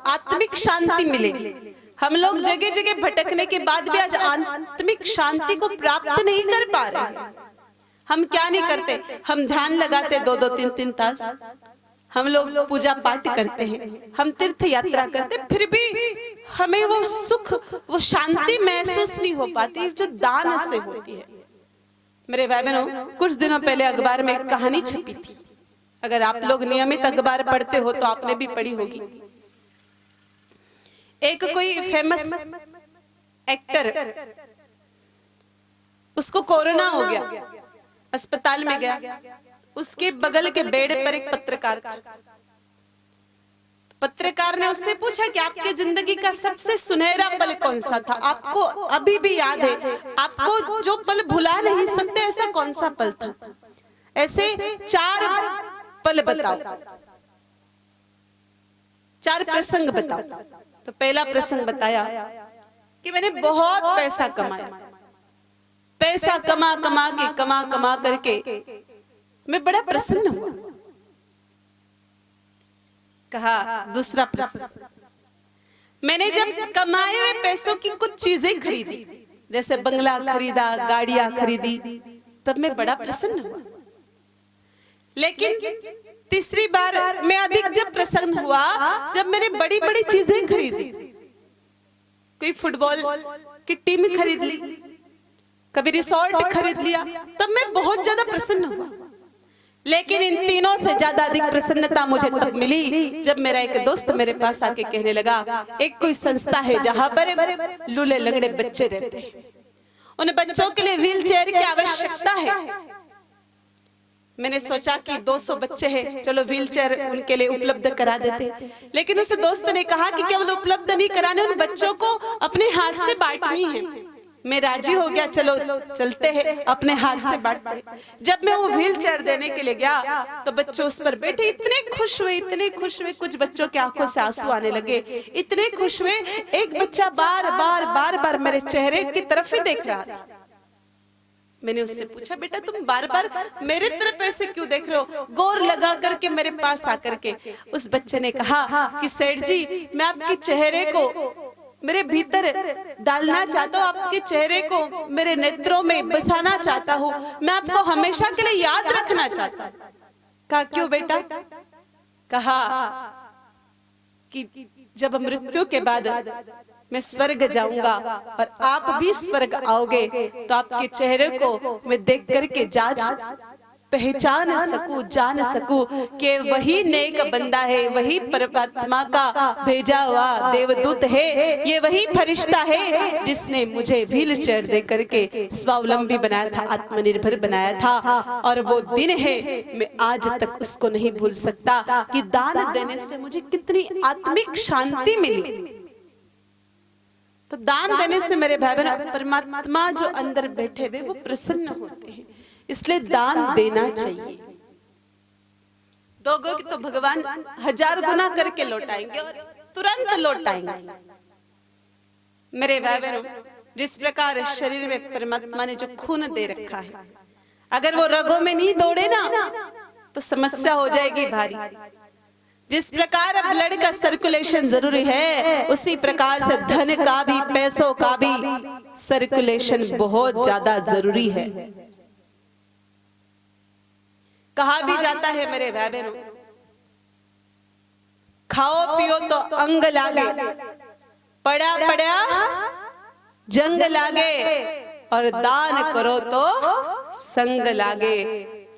आत्मिक शांति मिलेगी। हम लोग जगह जगह भटकने के बाद भी आज आत्मिक शांति को प्राप्त नहीं कर पा रहे। हम क्या नहीं करते, हम ध्यान लगाते 2-2 3-3 तास, हम लोग पूजा पाठ करते हैं, हम तीर्थ यात्रा करते, फिर भी हमें वो सुख, वो शांति महसूस नहीं हो पाती जो दान से होती है। मेरे भाई बहनों, कुछ दिनों पहले अखबार में एक कहानी छपी थी। अगर आप लोग नियमित अखबार पढ़ते हो तो आपने भी पढ़ी होगी। एक कोई फेमस एक्टर, उसको कोरोना हो गया, अस्पताल में गया। उसके बगल के बेड पर एक पत्रकार था। पत्रकार ने उससे पूछा कि आपके जिंदगी का सबसे सुनहरा पल कौन सा था, आपको अभी भी याद है, आपको जो पल भुला नहीं सकते, ऐसा कौन सा पल था? ऐसे 4 पल बताओ, 4 प्रसंग बताओ। तो पहला प्रसंग बताया कि मैंने बहुत पैसा कमाया, पैसा कमा कमा करके मैं बड़ा प्रसन्न हुआ। कहा दूसरा प्रसंग, मैंने जब कमाए हुए पैसों की कुछ चीजें खरीदी, जैसे बंगला खरीदा, गाड़ियां खरीदी, तब मैं बड़ा प्रसन्न हुआ। लेकिन तीसरी बार मैं अधिक जब प्रसन्न हुआ जब मैंने बड़ी बड़ी चीजें खरीदी, कोई फुटबॉल की टीम खरीद ली, कभी रिसोर्ट खरीद लिया, तब मैं बहुत ज्यादा प्रसन्न हुआ। लेकिन इन तीनों से ज्यादा अधिक प्रसन्नता मुझे तब मिली जब मेरा एक दोस्त मेरे पास आके कहने लगा, एक कोई संस्था है जहां पर लूले लंगड़े बच्चे रहते हैं, उन बच्चों के लिए व्हील चेयर की आवश्यकता है। मैंने सोचा कि 200 बच्चे हैं, चलो व्हील चेयर उनके लिए उपलब्ध करा देते। लेकिन उस दोस्त ने कहा कि केवल उपलब्ध नहीं कराने, उन बच्चों को अपने हाथ से बांटनी है। मैं राजी हो गया, चलो चलते हैं, अपने हाथ से बांटते। जब मैं वो व्हील चेयर देने के लिए गया तो बच्चे उस पर बैठे इतने खुश हुए, इतने खुश हुए, कुछ बच्चों की आंखों से आंसू आने लगे, इतने खुश हुए। एक बच्चा बार बार मेरे चेहरे की तरफ ही देख रहा था। मैंने उससे पूछा, बेटा तुम बार बार मेरे तरफ ऐसे क्यों देख रहे हो, गौर लगा करके मेरे पास आकर के। उस बच्चे ने कहा कि सेठ जी, मैं आपके चेहरे को मेरे भीतर डालना चाहता हूँ, आपके चेहरे को मेरे नेत्रों में बसाना चाहता हूँ, मैं आपको हमेशा के लिए याद रखना चाहता हूँ। कहा क्यों बेटा? कहा कि जब मृत्यु के बाद मैं स्वर्ग जाऊंगा और आप भी स्वर्ग आओगे तो आपके चेहरे को मैं देख करके पहचान सकूं, जान सकूं कि वही नेक बंदा है, वही परमात्मा का भेजा हुआ देवदूत है, ये वही फरिश्ता है जिसने मुझे व्हील चेयर दे करके स्वावलंबी बनाया था, आत्मनिर्भर बनाया था। और वो दिन है, मैं आज तक उसको नहीं भूल सकता कि दान देने से मुझे कितनी आत्मिक शांति मिली। तो दान देने से मेरे भाई बहन, परमात्मा जो अंदर बैठे हुए वो प्रसन्न होते हैं, इसलिए दान देना चाहिए। दोगे तो भगवान 1000 गुना करके लौटाएंगे और तुरंत लौटाएंगे। मेरे भाई बहनों, जिस प्रकार शरीर में परमात्मा ने जो खून दे रखा है, अगर वो रगों में नहीं दौड़े ना तो समस्या हो जाएगी भारी। जिस प्रकार ब्लड का सर्कुलेशन जरूरी है, उसी प्रकार से धन का भी, पैसों का भी सर्कुलेशन बहुत ज्यादा जरूरी है। कहा भी जाता है मेरे भाई बहनों, खाओ पियो तो अंग लागे, पड़ा पड़ा जंग लागे, और दान करो तो संग लागे।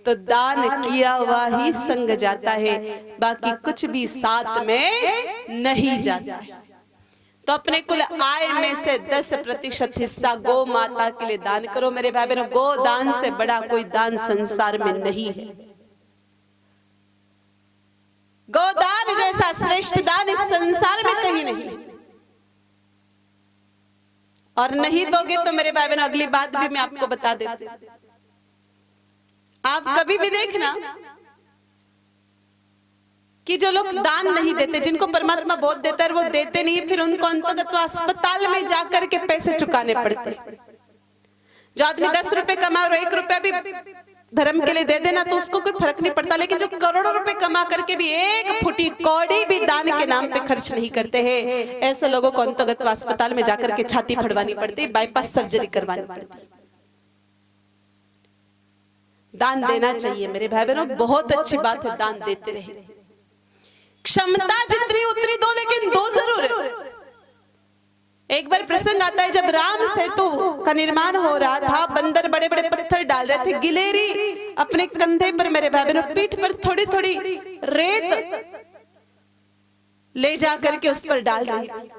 तो दान किया हुआ ही संग जाता है, बाकी कुछ भी साथ में नहीं जाता है। तो अपने कुल आय में से 10% हिस्सा गौ माता के लिए दान करो। मेरे भाई बहनों, गो दान से बड़ा कोई दान संसार में नहीं है। गोदान जैसा श्रेष्ठ दान इस संसार में कहीं नहीं है। और नहीं दोगे तो मेरे भाई बहन, अगली बात भी मैं आपको बता देती हूं। आप कभी भी देखना कि जो लोग दान नहीं देते, जिनको परमात्मा बहुत देता है, वो देते नहीं, फिर उनको अंततः तो अस्पताल में जाकर के पैसे चुकाने पड़ते। जो आदमी 10 रुपए कमा और 1 रुपया भी धर्म के लिए दे देना तो उसको कोई फर्क नहीं पड़ता, लेकिन जो करोड़ों रुपए कमा करके भी एक फुटी कौड़ी भी दान के नाम पे खर्च नहीं करते हैं, ऐसे लोगों को अंतर्गत अस्पताल में जाकर के छाती फड़वानी पड़ती, बाईपास सर्जरी करवानी पड़ती। दान देना चाहिए मेरे भाई बहनों, बहुत अच्छी बात है, दान देते रहे। क्षमता जितनी उतनी दो, लेकिन दो जरूर है। एक बार प्रसंग आता है जब राम सेतु का निर्माण हो रहा था, बंदर बड़े बड़े पत्थर डाल रहे थे, गिलेरी अपने कंधे पर मेरे भाई बहनों पीठ पर थोड़ी थोड़ी रेत ले जाकर के उस पर डाल रही थी।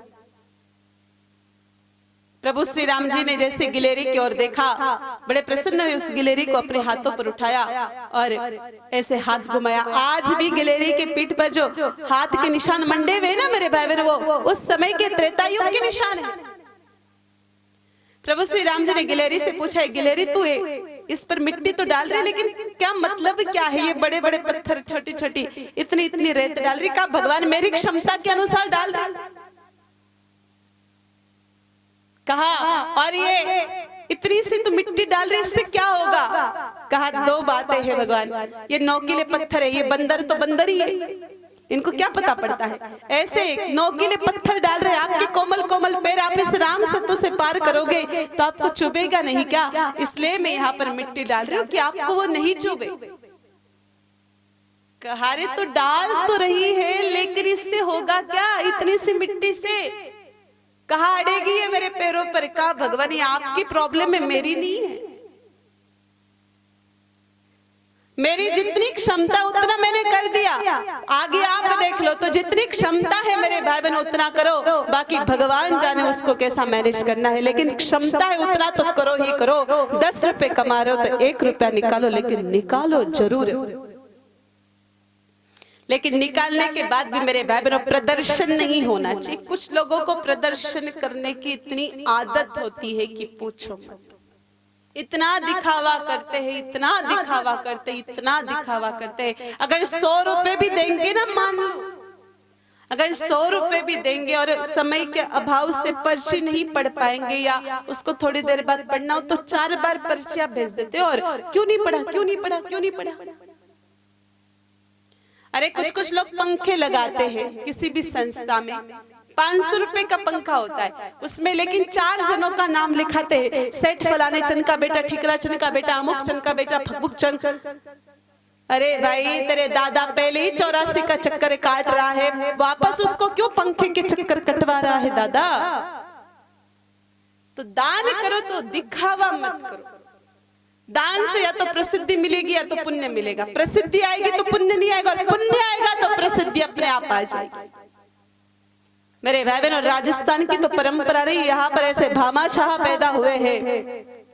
प्रभु श्री राम जी ने जैसे गिलेरी की ओर देखा, बड़े प्रसन्न हुए, उस गिलेरी को अपने हाथों पर उठाया और ऐसे हाथ घुमाया। आज भी गिलेरी के पीठ पर जो हाथ के निशान मंडे हुए ना मेरे भाई बहन, वो उस समय के त्रेता युग के निशान है। प्रभु श्री राम जी ने गिलेरी से पूछा, गिलेरी तू इस पर मिट्टी तो डाल रही, लेकिन क्या मतलब क्या है, ये बड़े बड़े पत्थर छोटी छोटी इतनी इतनी रेत डाल रही, क्या भगवान मेरी क्षमता के अनुसार डाल रही? कहा और ये इतनी सी तो मिट्टी डाल रही, इससे क्या होगा? कहा दो बातें हैं भगवान, ये नोकीले पत्थर है, ये बंदर तो बंदर ही है, इनको क्या पता पड़ता है। ऐसे नोकीले पत्थर डाल रहे, आपके कोमल कोमल पैर, आप इस राम सेतु से पार करोगे तो आपको चुभेगा नहीं क्या? इसलिए मैं यहाँ पर मिट्टी डाल रही हूँ कि आपको वो नहीं चुभे। कहा रे तो डाल तो रही है, लेकिन इससे होगा क्या, इतनी सी मिट्टी से? कहा अड़ेगी है मेरे पैरों पर। कहा भगवान ये आपकी प्रॉब्लम है, मेरी नहीं है। मेरी जितनी क्षमता उतना मैंने कर दिया, आगे आप देख लो। तो जितनी क्षमता है मेरे भाई बहन उतना करो, बाकी भगवान जाने उसको कैसा मैनेज करना है, लेकिन क्षमता है उतना तो करो ही करो। 10 रुपए कमा रहे हो तो 1 रुपया निकालो, लेकिन निकालो जरूर। लेकिन निकालने के बाद भी मेरे भाई बहनों प्रदर्शन नहीं होना चाहिए। कुछ लोगों को प्रदर्शन करने की इतनी आदत होती है कि पूछो मत। इतना दिखावा करते हैं, इतना दिखावा करते, इतना दिखावा करते हैं। अगर 100 रुपए भी देंगे ना, मान लो अगर 100 रुपए भी देंगे और समय के अभाव से पर्ची नहीं पढ़ पाएंगे या उसको थोड़ी देर बाद पढ़ना हो तो 4 बार पर्चियां भेज देते हो, और क्यों नहीं पढ़ा, क्यों नहीं पढ़ा, क्यों नहीं पढ़ा। अरे कुछ लोग पंखे लगाते हैं किसी भी संस्था में, 500 रुपए का पंखा होता है उसमें, लेकिन 4 जनों का नाम लिखाते हैं, सेठ फलाने चंद का बेटा, ठिकरा चंद का बेटा, अमुक चंद का बेटा, फकबुक चंद। अरे भाई तेरे दादा पहले ही 84 का चक्कर काट रहा है, वापस उसको क्यों पंखे के चक्कर कटवा रहा है दादा? तो दान करो तो दिखावा मत करो। दान से या तो प्रसिद्धि मिलेगी या तो पुण्य मिलेगा। प्रसिद्धि आएगी तो पुण्य नहीं आएगा, और पुण्य आएगा तो प्रसिद्धि अपने आप आ जाएगी। मेरे भाई बहनों राजस्थान की तो परंपरा रही, यहाँ पर ऐसे भामाशाह पैदा हुए हैं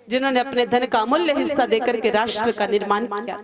जिन्होंने अपने धन का अमूल्य हिस्सा देकर के राष्ट्र का निर्माण किया।